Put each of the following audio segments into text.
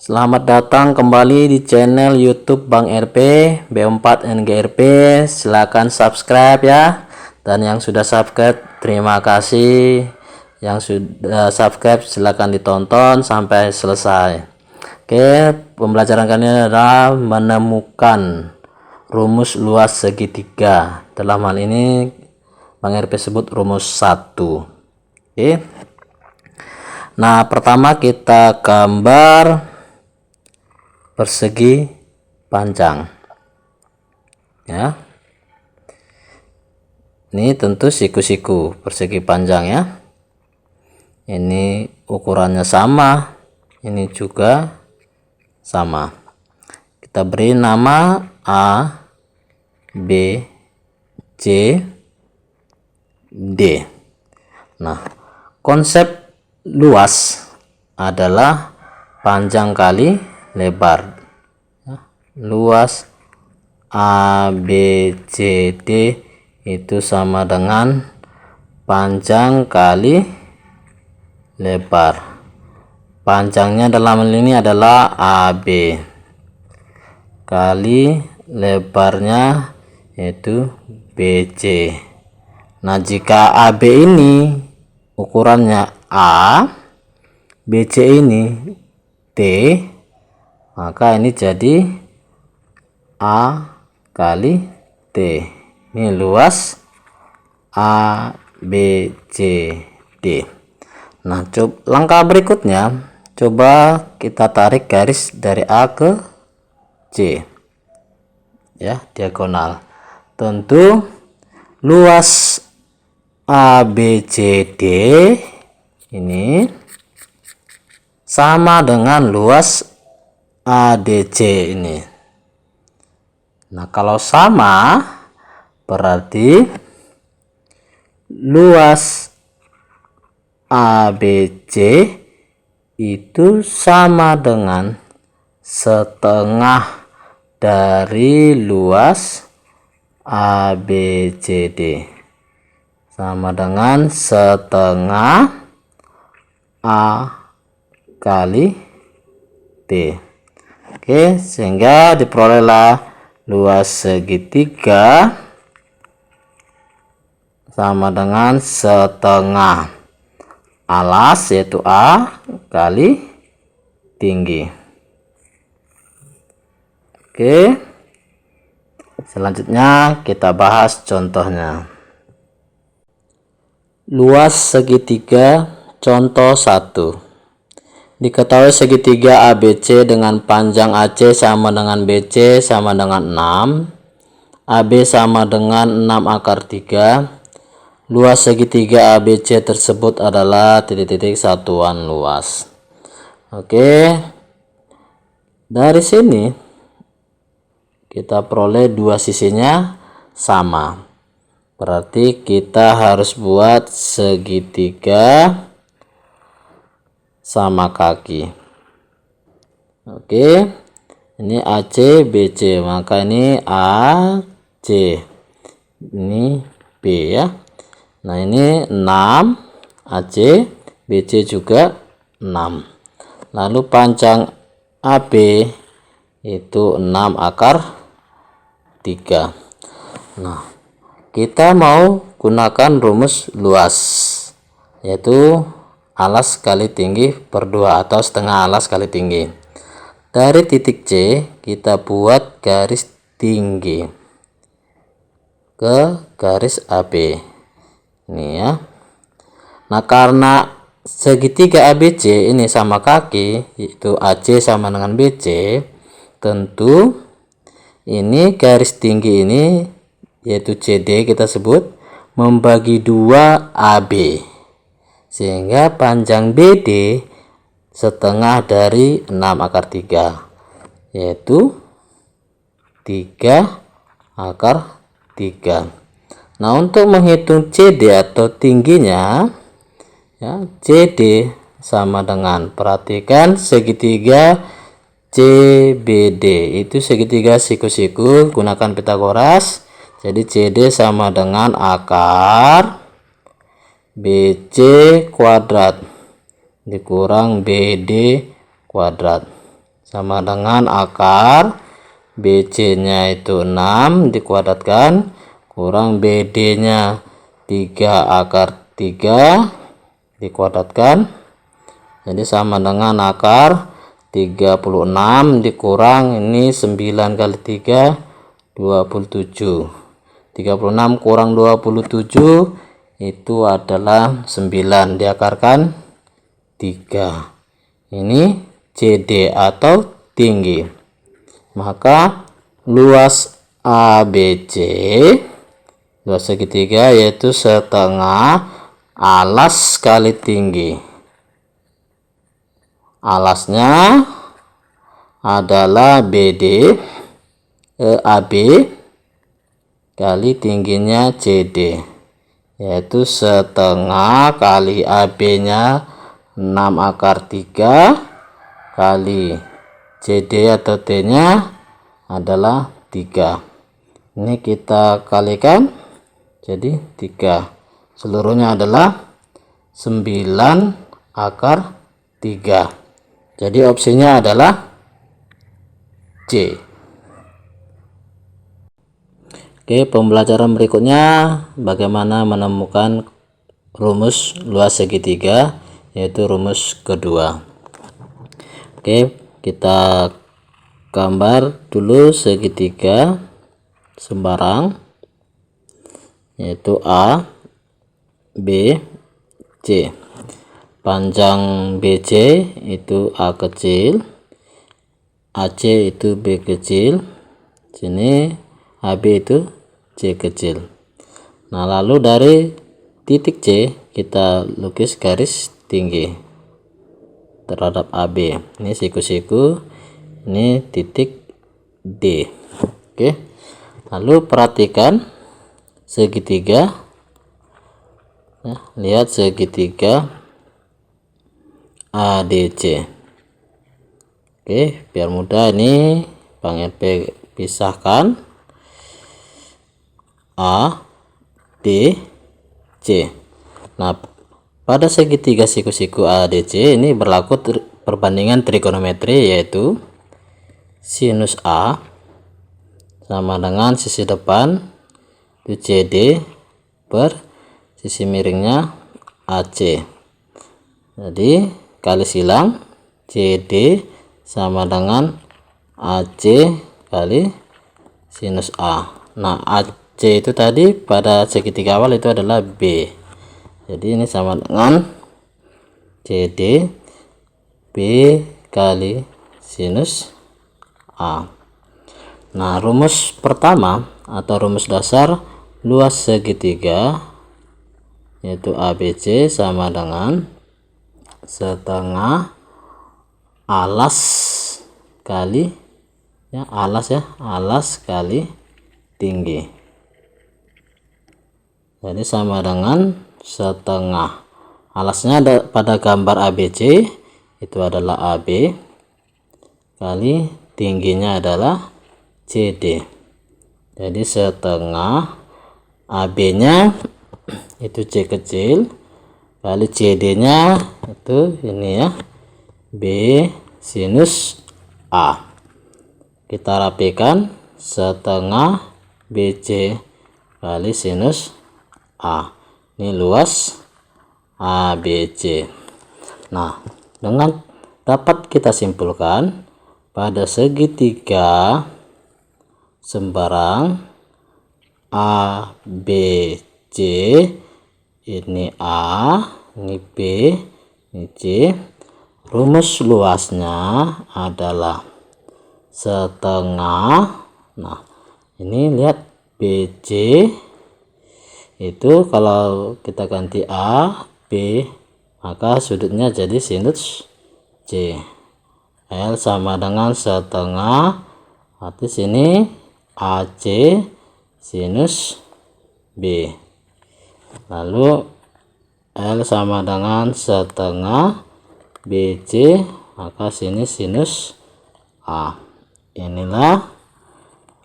Selamat datang kembali di channel YouTube Bang RP B4 NGRP. Silakan subscribe ya. Dan yang sudah subscribe terima kasih. Yang sudah subscribe silakan ditonton sampai selesai. Oke, pembelajaran kali ini adalah menemukan rumus luas segitiga. Dalam hal ini Bang RP sebut rumus 1. Oke. Nah, pertama kita gambar persegi panjang ya. Ini tentu siku-siku persegi panjang ya. Ini ukurannya sama, ini juga sama. Kita beri nama A, B, C, D. Nah, konsep luas adalah panjang kali lebar. Luas A, B, C, D itu sama dengan panjang kali lebar. Panjangnya dalam hal ini adalah AB kali lebarnya yaitu BC. Nah, jika AB ini ukurannya A, BC ini D, maka ini jadi A kali T. Ini luas A, B, C, D. Nah, langkah berikutnya coba kita tarik garis dari A ke C ya, diagonal. Tentu luas A, B, C, D ini sama dengan luas ADC ini. Nah, kalau sama berarti luas ABC itu sama dengan setengah dari luas ABCD. Sama dengan setengah A kali D. Oke, sehingga diperolehlah luas segitiga sama dengan setengah alas yaitu A kali tinggi. Oke, selanjutnya kita bahas contohnya. Luas segitiga contoh 1. Diketahui segitiga ABC dengan panjang AC sama dengan BC sama dengan 6. AB sama dengan 6 akar 3. Luas segitiga ABC tersebut adalah titik-titik satuan luas. Oke. Dari sini kita peroleh dua sisinya sama. Berarti kita harus buat segitiga sama kaki. Oke, ini AC BC, maka ini AC, ini B ya. Nah, ini 6 AC BC juga 6. Lalu panjang AB itu 6 akar 3. Nah, kita mau gunakan rumus luas yaitu alas kali tinggi per 2 atau setengah alas kali tinggi. Dari titik C kita buat garis tinggi ke garis AB ini ya. Nah, karena segitiga ABC ini sama kaki yaitu AC sama dengan BC, tentu ini garis tinggi ini yaitu CD kita sebut membagi 2 AB. Sehingga panjang BD setengah dari 6 akar 3 yaitu 3 akar 3. Nah, untuk menghitung CD atau tingginya ya, CD sama dengan, perhatikan segitiga CBD itu segitiga siku-siku, gunakan Pitagoras. Jadi CD sama dengan akar BC kuadrat dikurang BD kuadrat sama dengan akar BC nya itu 6 dikuadratkan kurang BD nya 3 akar 3 dikuadratkan, jadi sama dengan akar 36 dikurang ini 9 kali 3 27. 36 kurang 27 itu adalah 9 diakarkan 3. Ini CD atau tinggi. Maka luas ABC, luas segitiga yaitu setengah alas kali tinggi. Alasnya adalah BD AB kali tingginya CD, yaitu setengah kali AB nya 6 akar 3 kali CD atau T nya adalah 3. Ini kita kalikan jadi 3, seluruhnya adalah 9 akar 3. Jadi opsinya adalah C. Oke, pembelajaran berikutnya bagaimana menemukan rumus luas segitiga, yaitu rumus kedua. Oke, kita gambar dulu segitiga sembarang, yaitu A, B, C. Panjang BC itu A kecil, AC itu B kecil, sini AB itu C kecil. Nah, lalu dari titik C kita lukis garis tinggi terhadap AB. Ini siku-siku, ini titik D. Oke. Lalu perhatikan segitiga. Nah, lihat segitiga ADC. Oke, biar mudah ini Bang RP pisahkan A, D, C. Nah, pada segitiga siku-siku ADC ini berlaku perbandingan trigonometri, yaitu sinus A sama dengan sisi depan itu CD per sisi miringnya AC. Jadi kali silang CD sama dengan AC kali sinus A. Nah, AC itu tadi pada segitiga awal itu adalah B. Jadi ini sama dengan CD B kali sinus A. Nah, rumus pertama atau rumus dasar luas segitiga yaitu ABC sama dengan setengah alas kali alas kali tinggi. Jadi sama dengan setengah. Alasnya ada pada gambar ABC itu adalah AB kali tingginya adalah CD. Jadi setengah AB nya itu C kecil kali CD nya itu ini ya, B sinus A. Kita rapikan setengah BC kali sinus A. Ini luas ABC. Nah, dengan dapat kita simpulkan pada segitiga sembarang ABC, ini A, ini B, ini C, rumus luasnya adalah setengah. Nah, ini lihat BC itu kalau kita ganti A, B, maka sudutnya jadi sinus C. L sama dengan setengah, arti sini AC sinus B. Lalu L sama dengan setengah BC, maka sini sinus A. Inilah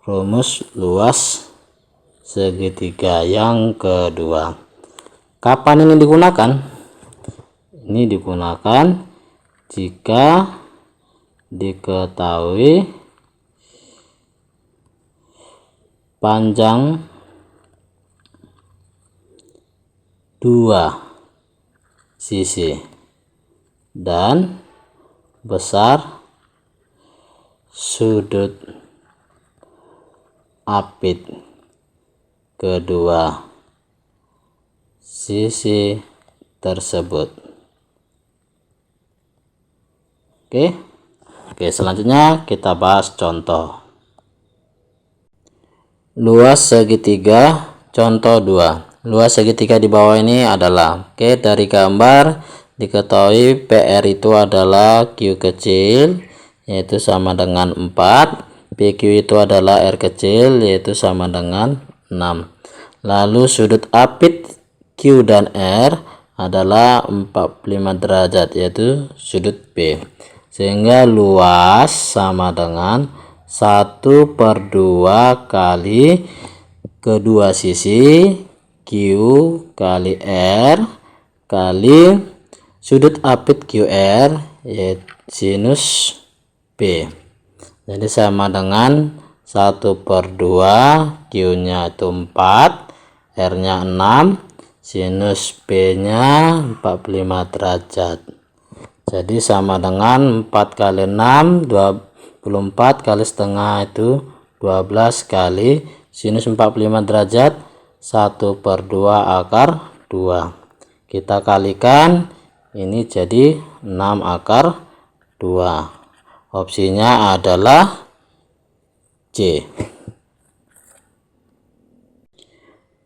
rumus luas segitiga yang kedua. Kapan ini digunakan? Ini digunakan jika diketahui panjang dua sisi dan besar sudut apit kedua sisi tersebut. Oke, selanjutnya kita bahas contoh. Luas segitiga contoh 2. Luas segitiga di bawah ini adalah, dari gambar diketahui PR itu adalah Q kecil yaitu sama dengan 4, PQ itu adalah R kecil yaitu sama dengan 6. Lalu sudut apit Q dan R adalah 45 derajat yaitu sudut B, sehingga luas sama dengan 1/2 kali kedua sisi Q kali R kali sudut apit QR yaitu sinus B. Jadi sama dengan 1/2, Q nya itu 4, R nya 6, sinus B nya 45 derajat. Jadi sama dengan 4 kali 6 24 kali setengah itu 12 kali sinus 45 derajat 1/2 akar 2. Kita kalikan, ini jadi 6 akar 2. Opsinya adalah C.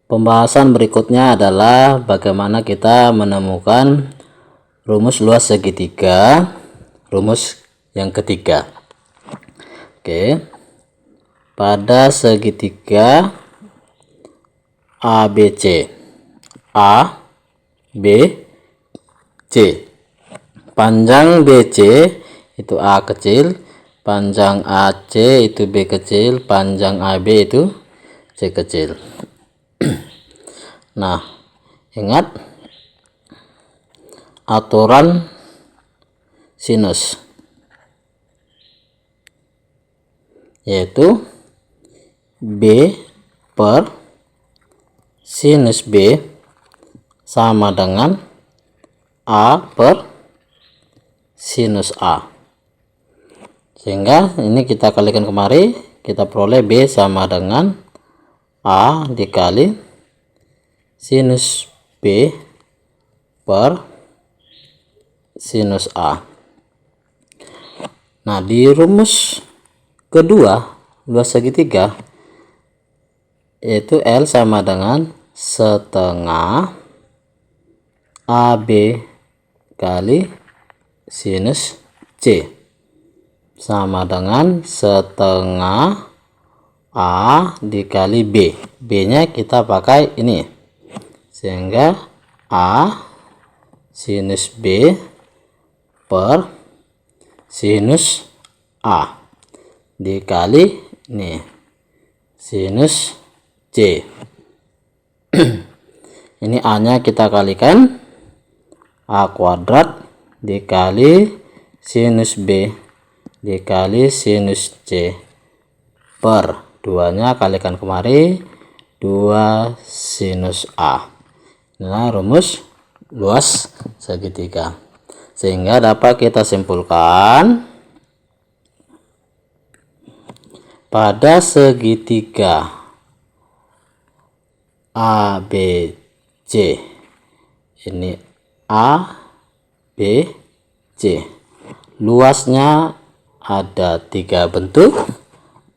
Pembahasan berikutnya adalah bagaimana kita menemukan rumus luas segitiga, rumus yang ketiga. Pada segitiga ABC, A, B, C, panjang BC itu A kecil, panjang AC itu B kecil, panjang AB itu C kecil. Nah, ingat aturan sinus, yaitu B per sinus B sama dengan A per sinus A. Sehingga ini kita kalikan kemari, kita peroleh B sama dengan A dikali sinus B per sinus A. Nah, di rumus kedua luas segitiga yaitu L sama dengan setengah AB kali sinus C sama dengan setengah A dikali B. B nya kita pakai ini, sehingga A sinus B per sinus A dikali ini sinus C. Ini A nya kita kalikan, A kuadrat dikali sinus B dikali sinus C per 2 nya kalikan kemari 2 sinus A. Inilah rumus luas segitiga, sehingga dapat kita simpulkan pada segitiga ABC, ini A B C, luasnya ada 3 bentuk.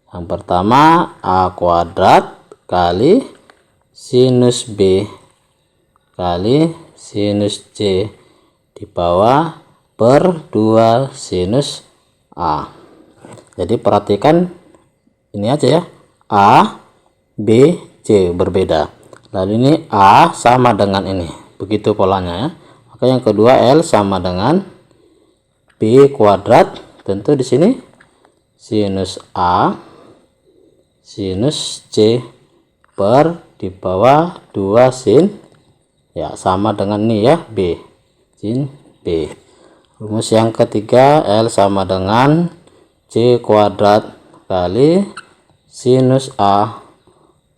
Yang pertama A kuadrat kali sinus B kali sinus C di bawah per 2 sinus A. Jadi perhatikan ini aja ya, A B C berbeda, lalu ini A sama dengan ini, begitu polanya ya. Maka yang kedua L sama dengan B kuadrat, tentu di sini sinus A sinus C per di bawah 2 sin ya, sama dengan ini ya, B sin B. Rumus yang ketiga L sama dengan C kuadrat kali sinus A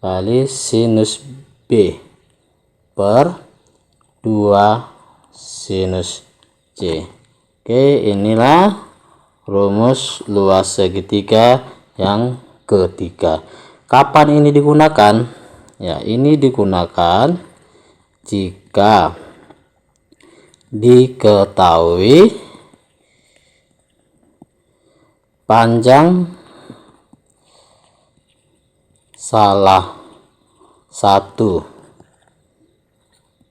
kali sinus B per 2 sinus C. Oke, inilah rumus luas segitiga yang ketiga. Kapan ini digunakan? Ya, ini digunakan jika diketahui panjang salah satu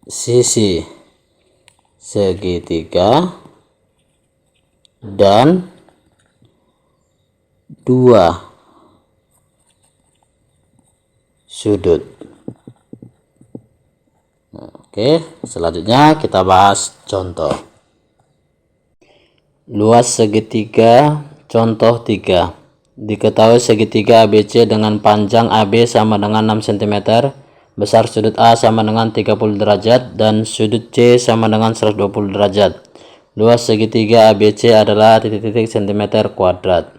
sisi segitiga dan dua sudut. Oke, selanjutnya kita bahas contoh. Luas segitiga contoh 3. Diketahui segitiga ABC dengan panjang AB sama dengan 6 cm, besar sudut A sama dengan 30 derajat, dan sudut C sama dengan 120 derajat. Luas segitiga ABC adalah titik-titik cm kuadrat.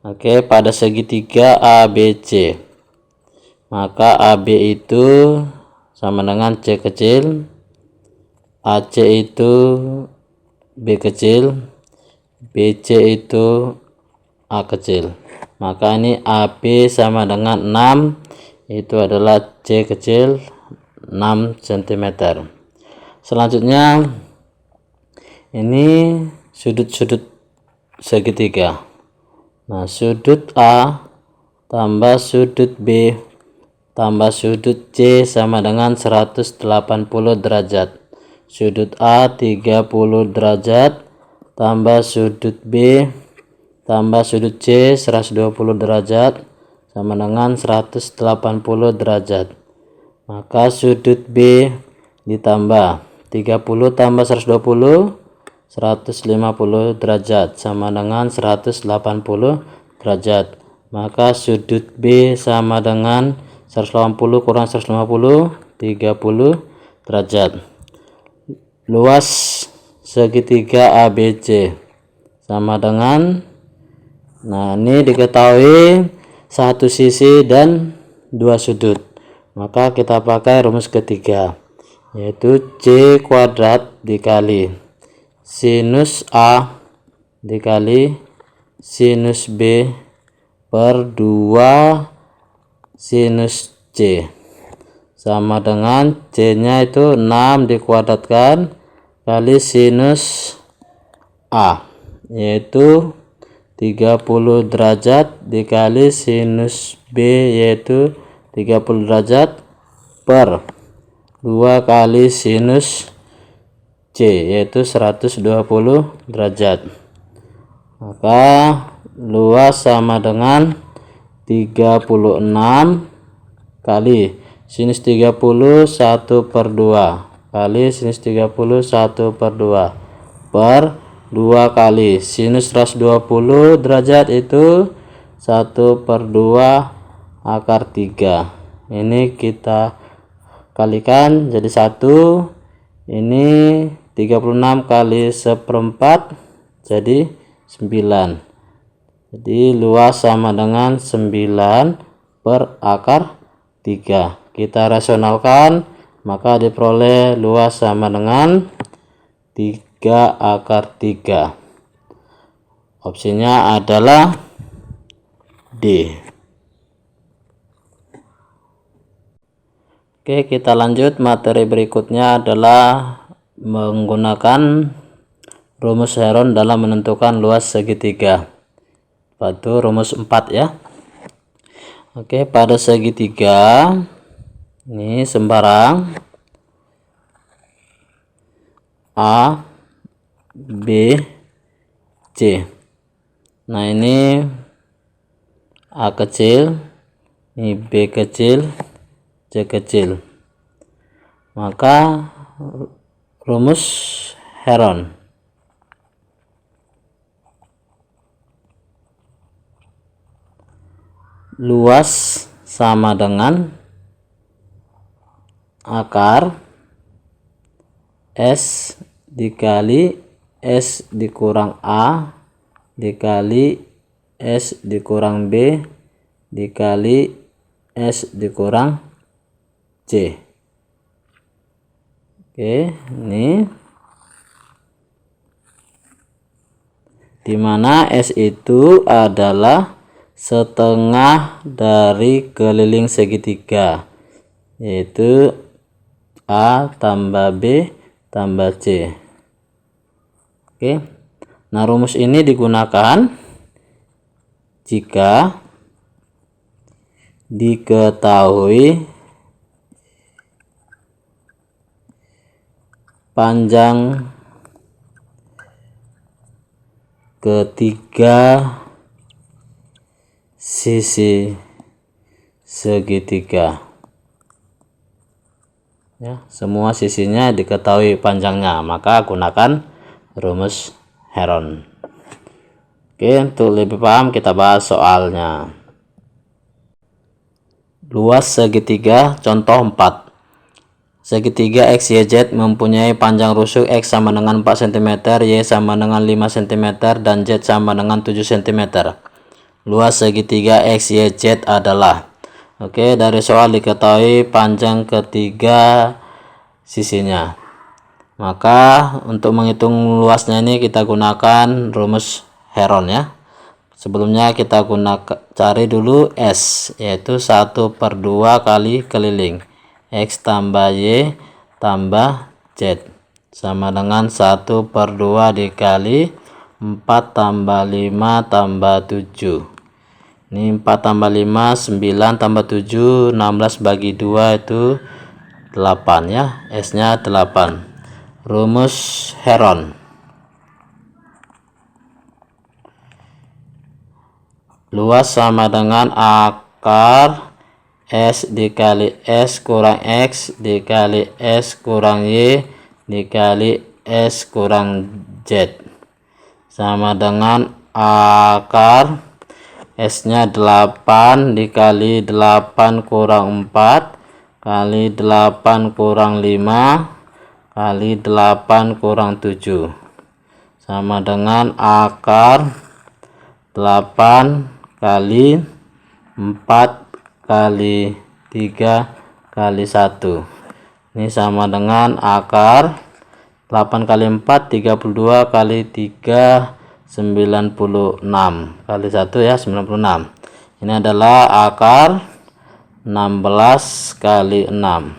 Oke, pada segitiga ABC, maka AB itu sama dengan C kecil, AC itu B kecil, BC itu A kecil. Maka ini AB sama dengan 6, itu adalah C kecil 6 cm. Selanjutnya ini sudut-sudut segitiga. Nah, sudut A tambah sudut B tambah sudut C sama dengan 180 derajat. Sudut A 30 derajat tambah sudut B tambah sudut C 120 derajat sama dengan 180 derajat. Maka sudut B ditambah 30 tambah 120 150 derajat sama dengan 180 derajat. Maka sudut B sama dengan 180 kurang 150 30 derajat. Luas segitiga ABC sama dengan, nah ini diketahui satu sisi dan dua sudut, maka kita pakai rumus ketiga, yaitu C kuadrat dikali sinus A dikali sinus B per 2 sinus C sama dengan C nya itu 6 dikuadratkan kali sinus A, yaitu 30 derajat dikali sinus B, yaitu 30 derajat per 2 kali sinus C, yaitu 120 derajat. Maka luas sama dengan 36 kali sinus 30 1 per 2 kali sinus 30 1 per 2 per 2 kali sinus 120 derajat, itu 1 per 2 akar 3. Ini kita kalikan jadi 1. Ini 36 kali 1/4 jadi 9. Jadi luas sama dengan 9 per akar 3. Kita rasionalkan, maka diperoleh luas sama dengan 3 akar 3. Opsinya adalah D. Oke, kita lanjut. Materi berikutnya adalah menggunakan rumus Heron dalam menentukan luas segitiga. Itu rumus 4 ya. Oke, pada segitiga ini sembarang A B C. Nah, ini A kecil, ini B kecil, C kecil. Maka rumus Heron. Luas sama dengan akar S dikali S dikurang A dikali S dikurang B dikali S dikurang C. Oke, ini dimana S itu adalah setengah dari keliling segitiga, yaitu A tambah B tambah C. Oke, nah rumus ini digunakan jika diketahui panjang ketiga sisi segitiga. Ya, semua sisinya diketahui panjangnya, maka gunakan rumus Heron. Oke, untuk lebih paham kita bahas soalnya. Luas segitiga contoh 4. Segitiga XYZ mempunyai panjang rusuk X sama dengan 4 cm, Y sama dengan 5 cm, dan Z sama dengan 7 cm. Luas segitiga XYZ adalah. Oke, dari soal diketahui panjang ketiga sisinya. Maka untuk menghitung luasnya ini kita gunakan rumus Heron ya. Sebelumnya kita cari dulu S, yaitu 1/2 kali keliling X tambah Y tambah Z sama dengan 1/2 dikali 4 tambah 5 tambah 7. Ini 4 tambah 5 9 tambah 7 16 bagi 2 itu 8 ya. S nya 8. Rumus Heron. Luas sama dengan akar S dikali S kurang X dikali S kurang Y dikali S kurang Z sama dengan akar S nya 8 dikali 8 kurang 4 kali 8 kurang 5 kali 8 kurang 7 sama dengan akar 8 kali 4 kali 3 kali 1. Ini sama dengan akar 8 kali 4 32 kali 3 96 kali 1 ya 96. Ini adalah akar 16 kali 6.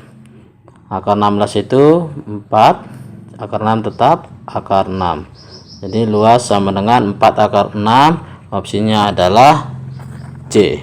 Akar 16 itu 4, akar 6 tetap akar 6. Jadi luas sama dengan 4 akar 6. Opsinya adalah C.